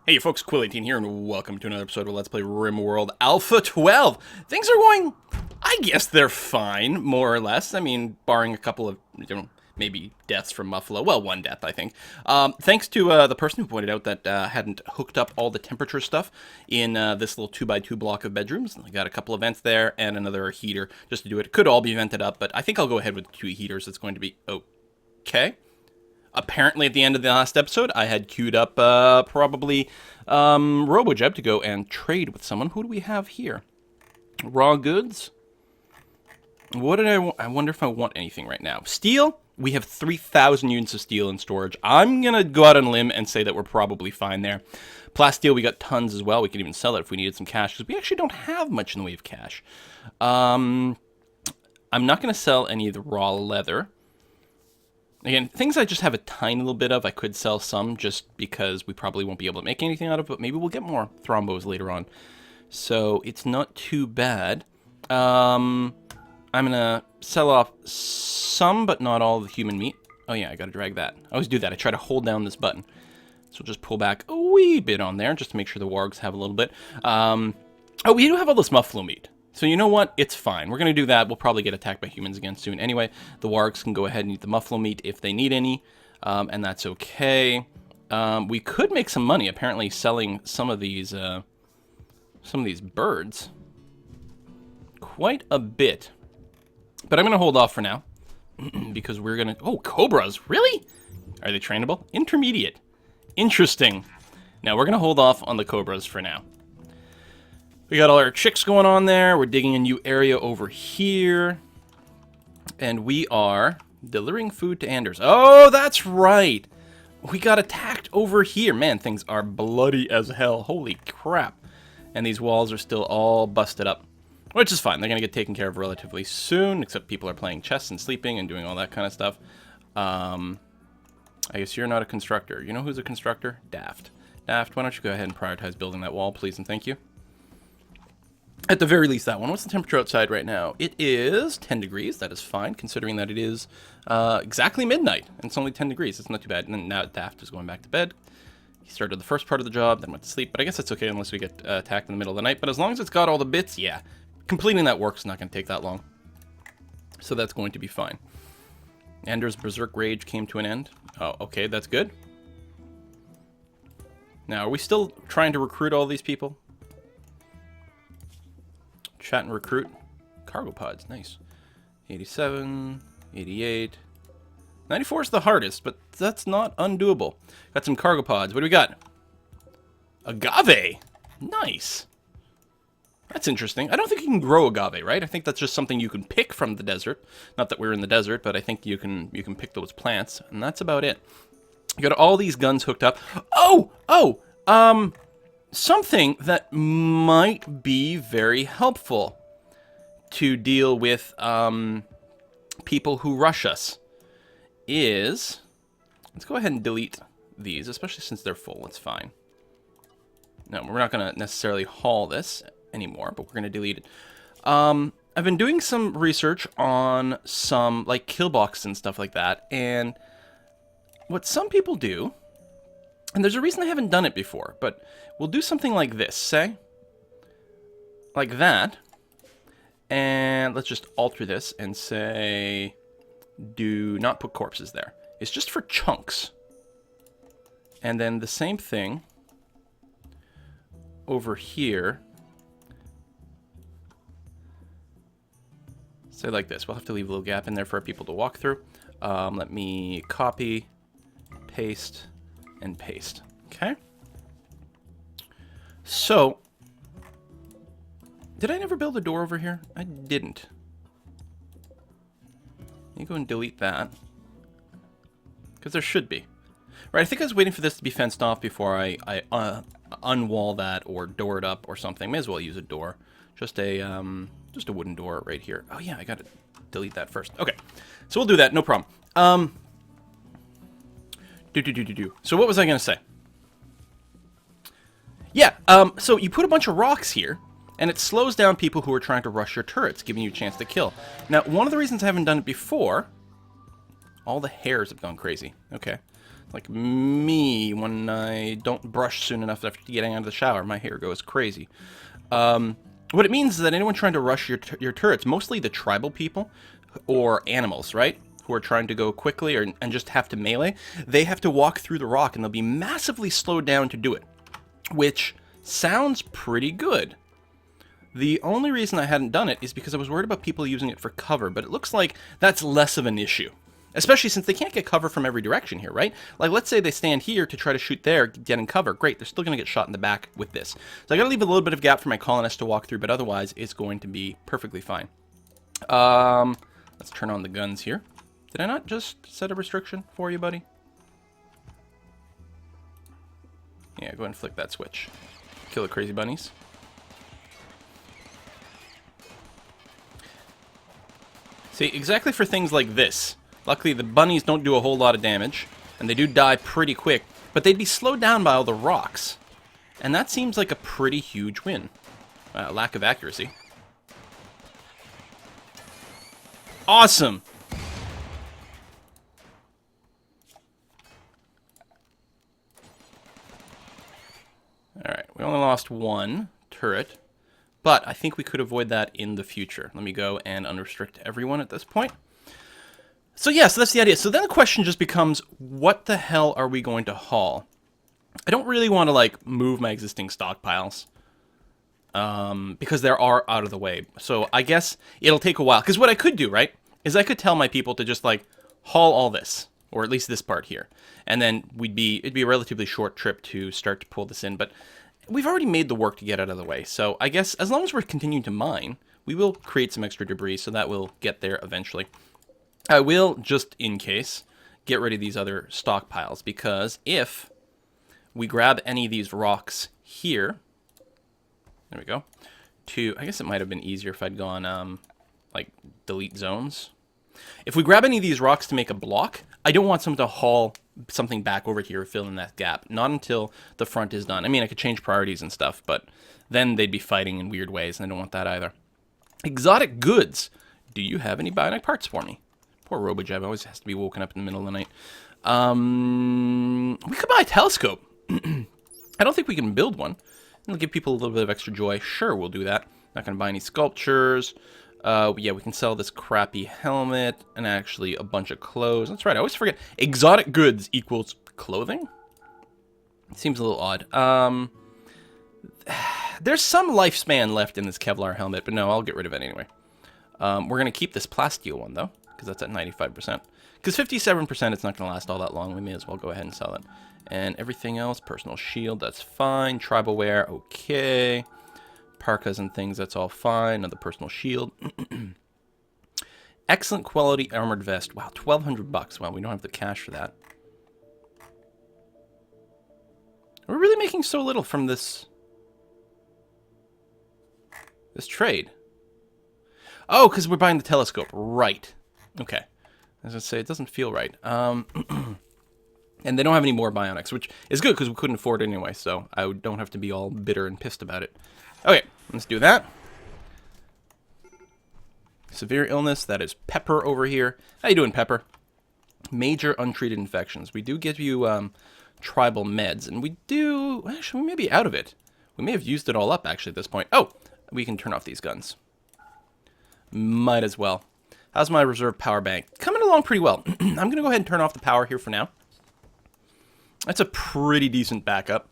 Hey folks, Quill18 here, and welcome to another episode of Let's Play RimWorld Alpha 12. Things are going, I guess they're fine, more or less. I mean, barring a couple of, maybe deaths from Muffalo. Well, one death, I think. Thanks to the person who pointed out that hadn't hooked up all the temperature stuff in this little 2x2 block of bedrooms. I got a couple of vents there and another heater just to do it. It could all be vented up, but I think I'll go ahead with 2 heaters. It's going to be okay. Apparently, at the end of the last episode, I had queued up probably RoboJeb to go and trade with someone. Who do we have here? Raw goods. What did I want? I wonder if I want anything right now. Steel. We have 3,000 units of steel in storage. I'm going to go out on a limb and say that we're probably fine there. Plasteel, we got tons as well. We could even sell it if we needed some cash, because we actually don't have much in the way of cash. I'm not going to sell any of the raw leather. Again, things I just have a tiny little bit of, I could sell some just because we probably won't be able to make anything out of it, but maybe we'll get more thrombos later on. So it's not too bad. I'm going to sell off some, but not all of the human meat. Oh yeah, I got to drag that. I always do that. I try to hold down this button. So we'll just pull back a wee bit on there just to make sure the wargs have a little bit. Oh, we do have all this muffalo meat. So you know what? It's fine. We're going to do that. We'll probably get attacked by humans again soon. Anyway, the wargs can go ahead and eat the muffalo meat if they need any, and that's okay. We could make some money, apparently, selling some of these birds. Quite a bit. But I'm going to hold off for now, because we're going to... Oh, cobras! Really? Are they trainable? Intermediate. Interesting. Now, we're going to hold off on the cobras for now. We got all our chicks going on there. We're digging a new area over here. And we are delivering food to Anders. Oh, that's right. We got attacked over here. Man, things are bloody as hell. Holy crap. And these walls are still all busted up. Which is fine. They're going to get taken care of relatively soon. Except people are playing chess and sleeping and doing all that kind of stuff. I guess you're not a constructor. You know who's a constructor? Daft. Daft, why don't you go ahead and prioritize building that wall, please, and thank you. At the very least, that one. What's the temperature outside right now? It is 10 degrees. That is fine, considering that it is exactly midnight. And it's only 10 degrees. It's not too bad. And then now Daft is going back to bed. He started the first part of the job, then went to sleep. But I guess that's okay unless we get attacked in the middle of the night. But as long as it's got all the bits, yeah. Completing that work's not going to take that long. So that's going to be fine. Anders' Berserk Rage came to an end. Oh, okay, that's good. Now, are we still trying to recruit all these people? Chat and recruit. Cargo pods, nice. 87, 88. 94 is the hardest, but that's not undoable. Got some cargo pods. What do we got? Agave. Nice. That's interesting. I don't think you can grow agave, right? I think that's just something you can pick from the desert. Not that we're in the desert, but I think you can pick those plants, and that's about it. You got all these guns hooked up. Something that might be very helpful to deal with people who rush us is... Let's go ahead and delete these, especially since they're full. It's fine. No, we're not going to necessarily haul this anymore, but we're going to delete it. I've been doing some research on some, like, kill boxes and stuff like that, and what some people do... And there's a reason I haven't done it before, but we'll do something like this, say? Like that. And let's just alter this and say, do not put corpses there. It's just for chunks. And then the same thing over here. Say like this. We'll have to leave a little gap in there for people to walk through. Let me copy, paste... and paste. Okay. So, did I never build a door over here? I didn't. Let me go and delete that. Because there should be. Right, I think I was waiting for this to be fenced off before I unwall that or door it up or something. May as well use a door. Just a wooden door right here. Oh yeah, I gotta delete that first. Okay. So we'll do that, no problem. So what was I going to say? Yeah, so you put a bunch of rocks here, and it slows down people who are trying to rush your turrets, giving you a chance to kill. Now, one of the reasons I haven't done it before... All the hairs have gone crazy. Okay. Like me when I don't brush soon enough after getting out of the shower. My hair goes crazy. What it means is that anyone trying to rush your turrets, mostly the tribal people or animals, right? Who are trying to go quickly and just have to melee, they have to walk through the rock and they'll be massively slowed down to do it. Which sounds pretty good. The only reason I hadn't done it is because I was worried about people using it for cover, but it looks like that's less of an issue. Especially since they can't get cover from every direction here, right? Like, let's say they stand here to try to shoot there, getting cover. Great, they're still going to get shot in the back with this. So I got to leave a little bit of gap for my colonists to walk through, but otherwise it's going to be perfectly fine. Let's turn on the guns here. Did I not just set a restriction for you, buddy? Yeah, go ahead and flick that switch. Kill the crazy bunnies. See, exactly for things like this. Luckily, the bunnies don't do a whole lot of damage, and they do die pretty quick, but they'd be slowed down by all the rocks. And that seems like a pretty huge win. Lack of accuracy. Awesome! Alright, we only lost one turret. But I think we could avoid that in the future. Let me go and unrestrict everyone at this point. So yeah, so that's the idea. So then the question just becomes, what the hell are we going to haul? I don't really want to, like, move my existing stockpiles. Because they are out of the way. So I guess it'll take a while. Because what I could do, right, is I could tell my people to just, like, haul all this. Or at least this part here. And then it'd be a relatively short trip to start to pull this in. But we've already made the work to get out of the way, so I guess as long as we're continuing to mine, we will create some extra debris, so that will get there eventually. I will, just in case, get rid of these other stockpiles, because if we grab any of these rocks here, there we go, I guess it might have been easier if I'd gone, like, delete zones. If we grab any of these rocks to make a block, I don't want someone to haul something back over here, fill in that gap. Not until the front is done. I mean, I could change priorities and stuff, but then they'd be fighting in weird ways, and I don't want that either. Exotic goods. Do you have any bionic parts for me? Poor RoboJeb always has to be woken up in the middle of the night. We could buy a telescope. I don't think we can build one. It'll give people a little bit of extra joy. Sure, we'll do that. Not going to buy any sculptures. Yeah, we can sell this crappy helmet and actually a bunch of clothes. That's right, I always forget. Exotic goods equals clothing? Seems a little odd. There's some lifespan left in this Kevlar helmet, but no, I'll get rid of it anyway. We're going to keep this plasteel one, though, because that's at 95%. Because 57%, it's not going to last all that long. We may as well go ahead and sell it. And everything else, personal shield, that's fine. Tribal wear, okay. Parkas and things, that's all fine. Another personal shield. Excellent quality armored vest. Wow, 1,200 bucks. Wow, we don't have the cash for that. We're really making so little from this trade. Oh, because we're buying the telescope. Right. Okay. As I say, it doesn't feel right. And they don't have any more bionics, which is good because we couldn't afford it anyway, so I don't have to be all bitter and pissed about it. Okay, let's do that. Severe illness, that is Pepper over here. How you doing, Pepper? Major untreated infections. We do give you tribal meds, and we do... Actually, we may be out of it. We may have used it all up, actually, at this point. Oh, we can turn off these guns. Might as well. How's my reserve power bank? Coming along pretty well. I'm going to go ahead and turn off the power here for now. That's a pretty decent backup.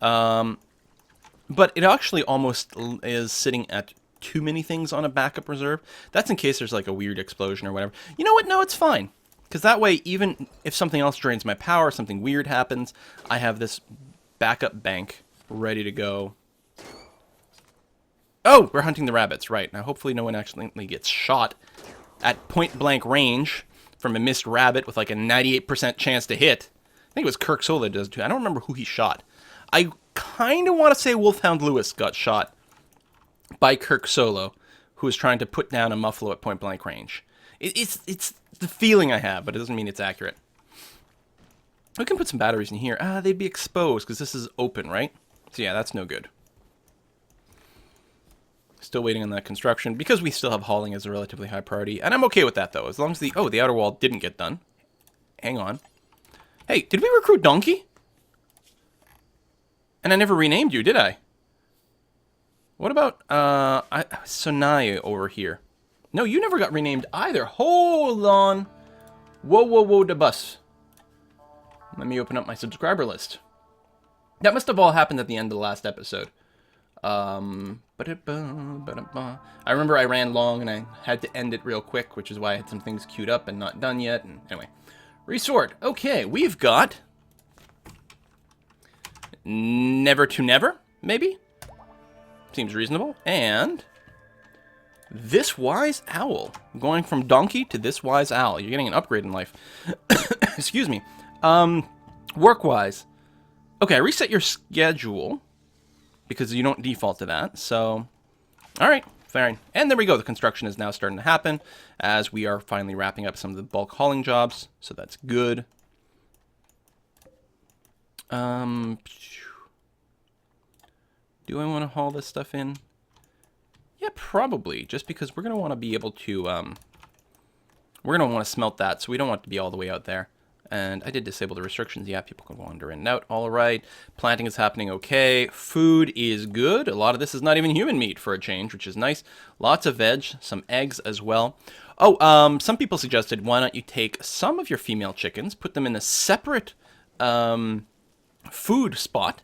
But it actually almost is sitting at too many things on a backup reserve. That's in case there's like a weird explosion or whatever. You know what? No, it's fine. Because that way, even if something else drains my power, something weird happens, I have this backup bank ready to go. Oh, we're hunting the rabbits. Right. Now, hopefully no one accidentally gets shot at point-blank range from a missed rabbit with like a 98% chance to hit. I think it was Kirk Sola that does it too. I don't remember who he shot. I kind of want to say Wolfhound Lewis got shot by Kirk Solo, who was trying to put down a Muffalo at point-blank range. It's the feeling I have, but it doesn't mean it's accurate. We can put some batteries in here. They'd be exposed, because this is open, right? So yeah, that's no good. Still waiting on that construction, because we still have hauling as a relatively high priority. And I'm okay with that, though, as long as the outer wall didn't get done. Hang on. Hey, did we recruit Donkey? And I never renamed you, did I? What about, Sonai over here? No, you never got renamed either. Hold on. Whoa, whoa, whoa, the bus. Let me open up my subscriber list. That must have all happened at the end of the last episode. I remember I ran long and I had to end it real quick, which is why I had some things queued up and not done yet. And anyway, resort. Okay, we've got Never to Never, maybe? Seems reasonable. And This Wise Owl. Going from donkey to This Wise Owl. You're getting an upgrade in life. Excuse me. Work-wise. Okay, reset your schedule because you don't default to that. So, all right, fine. And there we go. The construction is now starting to happen as we are finally wrapping up some of the bulk hauling jobs. So that's good. Do I want to haul this stuff in? Yeah, probably. Just because we're going to want to be able to, we're going to want to smelt that. So we don't want it to be all the way out there. And I did disable the restrictions. Yeah, people can wander in and out. All right. Planting is happening okay. Food is good. A lot of this is not even human meat for a change, which is nice. Lots of veg, some eggs as well. Oh, some people suggested, why don't you take some of your female chickens, put them in a separate food spot,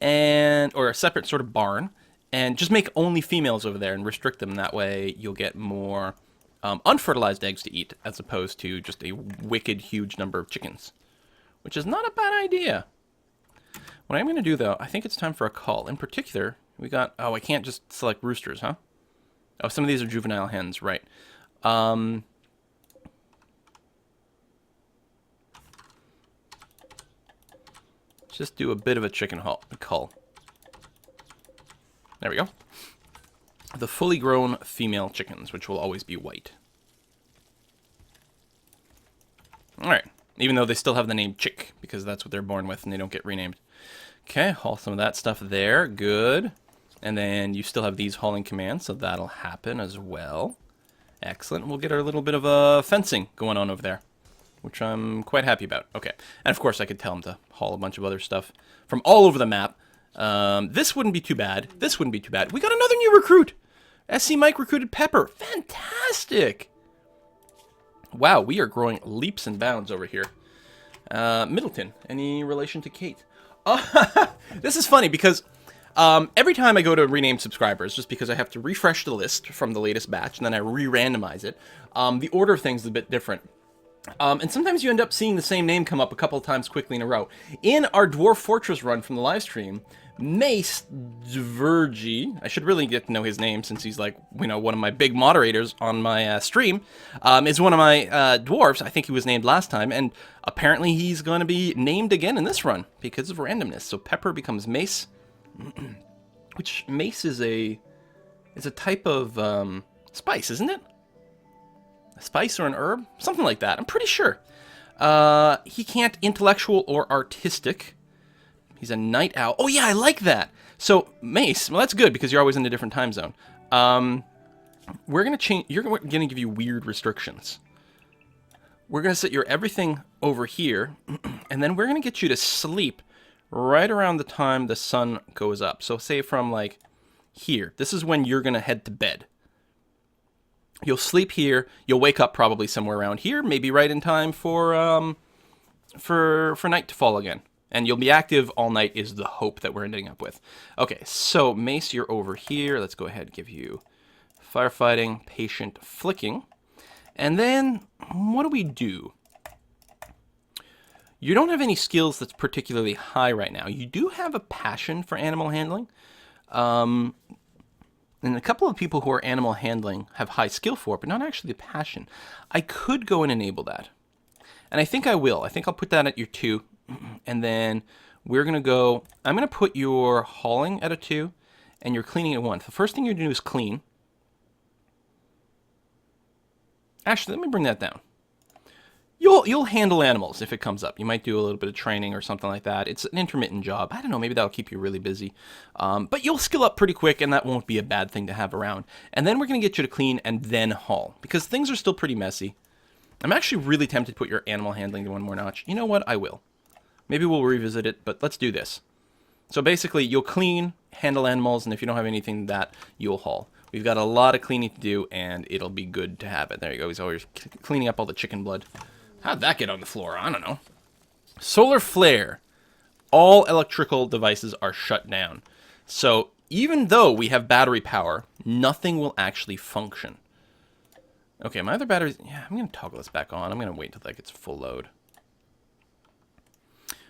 or a separate sort of barn, and just make only females over there and restrict them. That way you'll get more unfertilized eggs to eat, as opposed to just a wicked huge number of chickens, which is not a bad idea. What I'm going to do, though, I think it's time for a call. In particular, we got... Oh, I can't just select roosters, huh? Oh, some of these are juvenile hens, right. Just do a bit of a chicken cull. There we go. The fully grown female chickens, which will always be white. Alright. Even though they still have the name Chick, because that's what they're born with and they don't get renamed. Okay, haul some of that stuff there. Good. And then you still have these hauling commands, so that'll happen as well. Excellent. We'll get our little bit of fencing going on over there, which I'm quite happy about. Okay. And of course I could tell them to haul a bunch of other stuff from all over the map. This wouldn't be too bad. This wouldn't be too bad. We got another new recruit! SC Mike recruited Pepper. Fantastic! Wow, we are growing leaps and bounds over here. Middleton, any relation to Kate? This is funny because every time I go to rename subscribers, just because I have to refresh the list from the latest batch, and then I re-randomize it, the order of things is a bit different. And sometimes you end up seeing the same name come up a couple of times quickly in a row. In our Dwarf Fortress run from the live stream, Mace Dvergy, I should really get to know his name since he's like, you know, one of my big moderators on my stream, is one of my dwarves. I think he was named last time, and apparently he's going to be named again in this run because of randomness. So Pepper becomes Mace, which Mace is a type of spice, isn't it? A spice or an herb? Something like that. I'm pretty sure. He can't intellectual or artistic. He's a night owl. Oh, yeah, I like that. So, Mace, well, that's good because you're always in a different time zone. We're going to change... You're going to give you weird restrictions. We're going to set your everything over here, and then we're going to get you to sleep right around the time the sun goes up. So, say from, like, here. This is when you're going to head to bed. You'll sleep here. You'll wake up probably somewhere around here, maybe right in time for night to fall again. And you'll be active all night is the hope that we're ending up with. Okay, so Mace, you're over here. Let's go ahead and give you firefighting, patient, flicking. And then, what do? You don't have any skills that's particularly high right now. You do have a passion for animal handling. And a couple of people who are animal handling have high skill for it, but not actually the passion. I could go and enable that. And I think I will. I think I'll put that at your 2. And then we're going to go... I'm going to put your hauling at a 2, and your cleaning at 1. The first thing you're going to do is clean. Actually, let me bring that down. You'll handle animals if it comes up. You might do a little bit of training or something like that. It's an intermittent job. I don't know, maybe that'll keep you really busy. But you'll skill up pretty quick, and that won't be a bad thing to have around. And then we're going to get you to clean and then haul, because things are still pretty messy. I'm actually really tempted to put your animal handling to one more notch. You know what? I will. Maybe we'll revisit it, but let's do this. So basically, you'll clean, handle animals, and if you don't have anything that, you'll haul. We've got a lot of cleaning to do, and it'll be good to have it. There you go. He's always cleaning up all the chicken blood. How'd that get on the floor? I don't know. Solar flare. All electrical devices are shut down. So even though we have battery power, nothing will actually function. Okay, my other batteries... Yeah, I'm going to toggle this back on. I'm going to wait until that gets full load.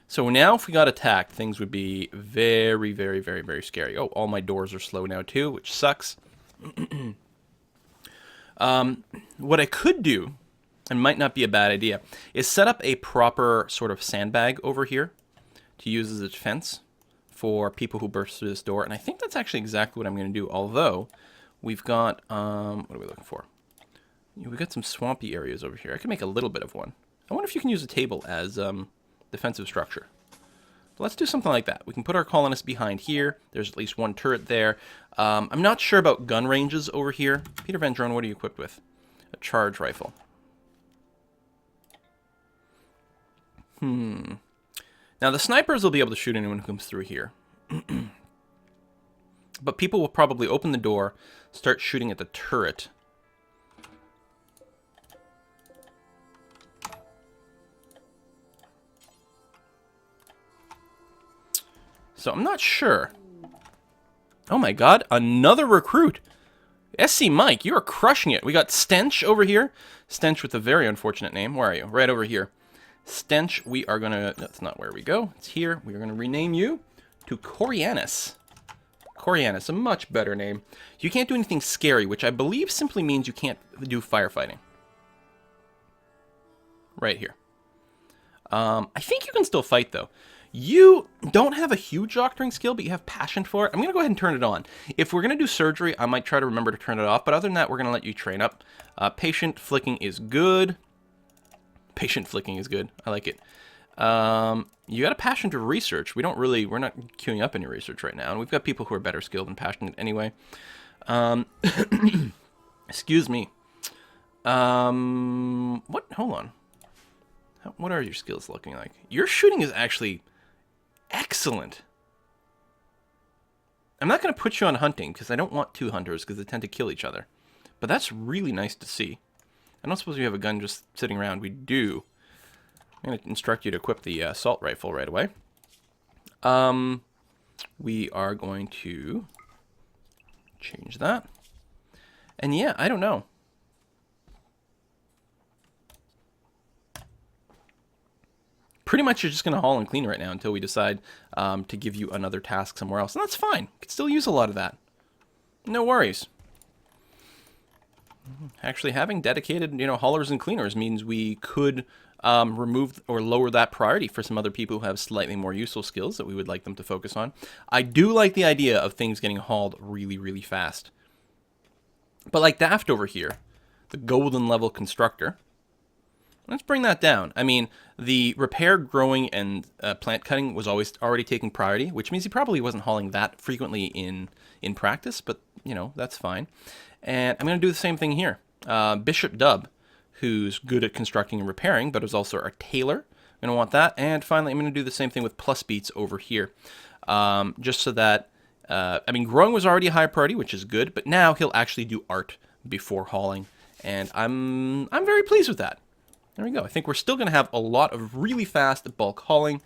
So now if we got attacked, things would be very, very, very, very scary. Oh, all my doors are slow now too, which sucks. What I could do, and might not be a bad idea, is set up a proper sort of sandbag over here to use as a defense for people who burst through this door. And I think that's actually exactly what I'm going to do, although we've got... what are we looking for? We've got some swampy areas over here. I could make a little bit of one. I wonder if you can use a table as... defensive structure. But let's do something like that. We can put our colonists behind here. There's at least one turret there. I'm not sure about gun ranges over here. Peter Van Drone, what are you equipped with? A charge rifle. Now the snipers will be able to shoot anyone who comes through here. But people will probably open the door, start shooting at the turret. So I'm not sure. Oh my god, another recruit. SC Mike, you are crushing it. We got Stench over here. Stench with a very unfortunate name. Where are you? Right over here. Stench, we are going to... That's not where we go. It's here. We are going to rename you to Corianus. Corianus, a much better name. You can't do anything scary, which I believe simply means you can't do firefighting. Right here. I think you can still fight, though. You don't have a huge doctoring skill, but you have passion for it. I'm going to go ahead and turn it on. If we're going to do surgery, I might try to remember to turn it off. But other than that, we're going to let you train up. Patient flicking is good. Patient flicking is good. I like it. You got a passion to research. We're not queuing up any research right now. And we've got people who are better skilled and passionate anyway. Excuse me. What? Hold on. What are your skills looking like? Your shooting is actually... excellent. I'm not going to put you on hunting because I don't want two hunters because they tend to kill each other. But that's really nice to see. I don't suppose you have a gun just sitting around. We do. I'm going to instruct you to equip the assault rifle right away. We are going to change that. And yeah, I don't know. Pretty much you're just going to haul and clean right now until we decide to give you another task somewhere else. And that's fine. You can still use a lot of that. No worries. Actually, having dedicated, haulers and cleaners means we could remove or lower that priority for some other people who have slightly more useful skills that we would like them to focus on. I do like the idea of things getting hauled really, really fast. But like Daft over here, the golden level constructor, let's bring that down. I mean, the repair, growing, and plant cutting was already taking priority, which means he probably wasn't hauling that frequently in practice, but, that's fine. And I'm going to do the same thing here. Bishop Dub, who's good at constructing and repairing, but is also our tailor. I'm going to want that. And finally, I'm going to do the same thing with plus beats over here. Just so that, growing was already a high priority, which is good, but now he'll actually do art before hauling. And I'm very pleased with that. There we go. I think we're still going to have a lot of really fast bulk hauling,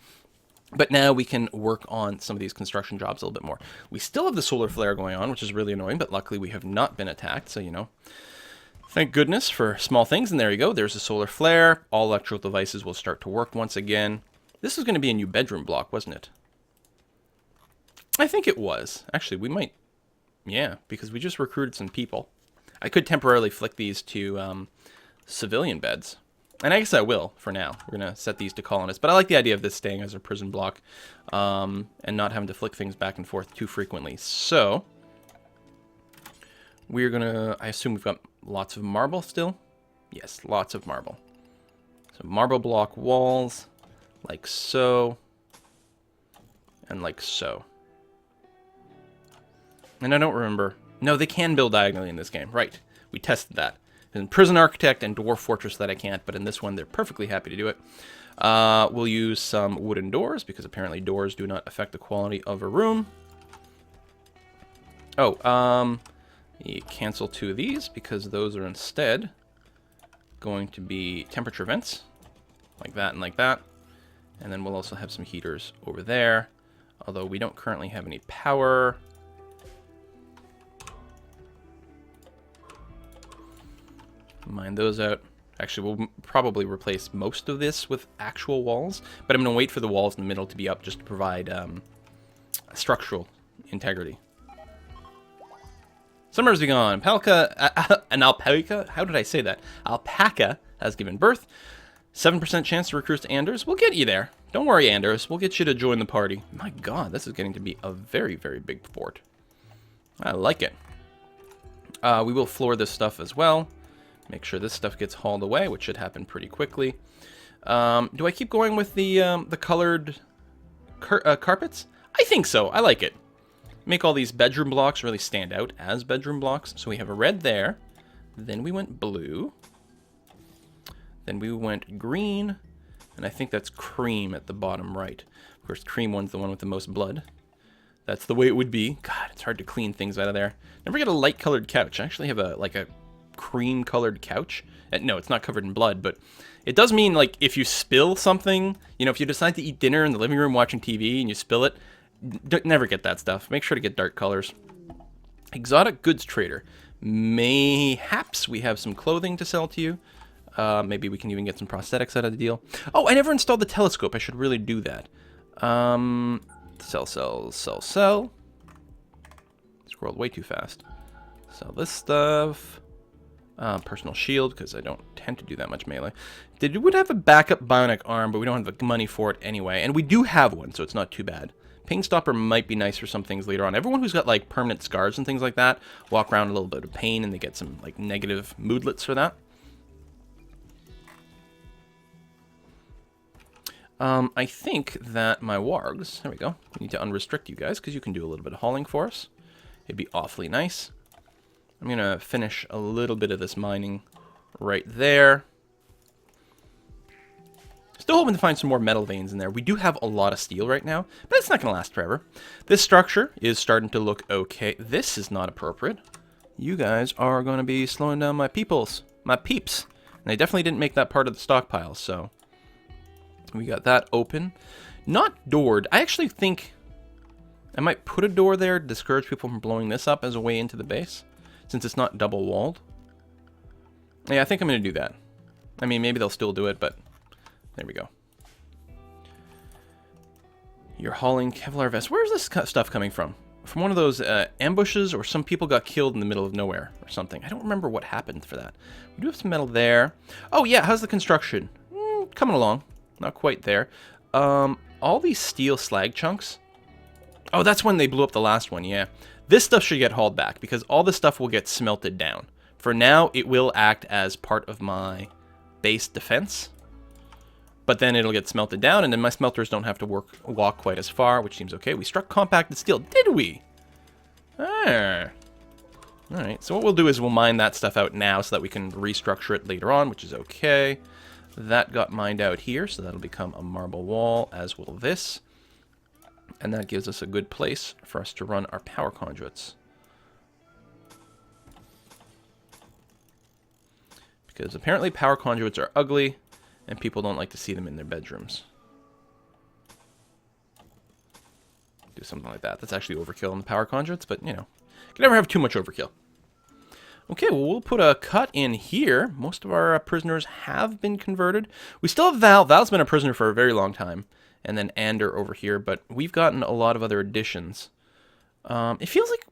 but now we can work on some of these construction jobs a little bit more. We still have the solar flare going on, which is really annoying, but luckily we have not been attacked, so, thank goodness for small things. And there you go. There's the solar flare. All electrical devices will start to work once again. This was going to be a new bedroom block, wasn't it? I think it was. Actually, we might... Yeah, because we just recruited some people. I could temporarily flick these to civilian beds. And I guess I will, for now. We're going to set these to colonists. But I like the idea of this staying as a prison block and not having to flick things back and forth too frequently. So, we're going to... I assume we've got lots of marble still? Yes, lots of marble. So, marble block walls, like so, and like so. And I don't remember... No, they can build diagonally in this game. Right. We tested that. In Prison Architect and Dwarf Fortress that I can't, but in this one they're perfectly happy to do it. We'll use some wooden doors, because apparently doors do not affect the quality of a room. Oh, you cancel 2 of these, because those are instead going to be temperature vents. Like that and like that. And then we'll also have some heaters over there. Although we don't currently have any power. Mine those out. Actually, we'll probably replace most of this with actual walls. But I'm going to wait for the walls in the middle to be up just to provide structural integrity. Summer's be gone. An alpaca, how did I say that? Alpaca has given birth. 7% chance to recruit Anders. We'll get you there. Don't worry, Anders. We'll get you to join the party. My god, this is getting to be a very, very big fort. I like it. We will floor this stuff as well. Make sure this stuff gets hauled away, which should happen pretty quickly. Do I keep going with the colored carpets? I think so. I like it. Make all these bedroom blocks really stand out as bedroom blocks. So we have a red there. Then we went blue. Then we went green. And I think that's cream at the bottom right. Of course, cream one's the one with the most blood. That's the way it would be. God, it's hard to clean things out of there. Never get a light-colored couch. I actually have a cream-colored couch. No, it's not covered in blood, but it does mean, like, if you spill something, you know, if you decide to eat dinner in the living room watching TV and you spill it, never get that stuff. Make sure to get dark colors. Exotic goods trader. Mayhaps we have some clothing to sell to you. Maybe we can even get some prosthetics out of the deal. Oh, I never installed the telescope. I should really do that. Sell. Scrolled way too fast. Sell this stuff. Personal shield, because I don't tend to do that much melee. They would have a backup bionic arm, but we don't have the money for it anyway. And we do have one, so it's not too bad. Pain stopper might be nice for some things later on. Everyone who's got like permanent scars and things like that walk around a little bit of pain, and they get some like negative moodlets for that. I think that my wargs, there we go. We need to unrestrict you guys because you can do a little bit of hauling for us. It'd be awfully nice. I'm going to finish a little bit of this mining right there. Still hoping to find some more metal veins in there. We do have a lot of steel right now, but it's not going to last forever. This structure is starting to look okay. This is not appropriate. You guys are going to be slowing down my peeps. And I definitely didn't make that part of the stockpile, so we got that open. Not doored. I actually think I might put a door there to discourage people from blowing this up as a way into the base, since it's not double walled. Yeah, I think I'm going to do that. I mean, maybe they'll still do it, but there we go. You're hauling Kevlar vest. Where's this stuff coming from? From one of those ambushes, or some people got killed in the middle of nowhere or something. I don't remember what happened for that. We do have some metal there. Oh yeah, how's the construction? Coming along. Not quite there. All these steel slag chunks. Oh, that's when they blew up the last one, yeah. This stuff should get hauled back, because all this stuff will get smelted down. For now, it will act as part of my base defense. But then it'll get smelted down, and then my smelters don't have to walk quite as far, which seems okay. We struck compacted steel. Did we? Ah. Alright, so what we'll do is we'll mine that stuff out now so that we can restructure it later on, which is okay. That got mined out here, so that'll become a marble wall, as will this. And that gives us a good place for us to run our power conduits. Because apparently power conduits are ugly, and people don't like to see them in their bedrooms. Do something like that. That's actually overkill in the power conduits, but, you know, you can never have too much overkill. Okay, well, we'll put a cut in here. Most of our prisoners have been converted. We still have Val. Val's been a prisoner for a very long time. And then Ander over here, but we've gotten a lot of other additions. It feels like...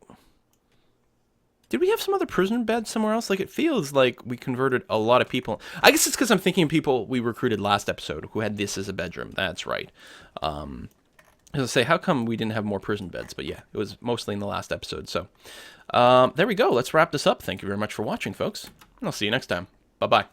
Did we have some other prisoner beds somewhere else? Like, it feels like we converted a lot of people. I guess it's because I'm thinking of people we recruited last episode who had this as a bedroom. That's right. As I say, how come we didn't have more prison beds? But yeah, it was mostly in the last episode. So there we go. Let's wrap this up. Thank you very much for watching, folks. And I'll see you next time. Bye-bye.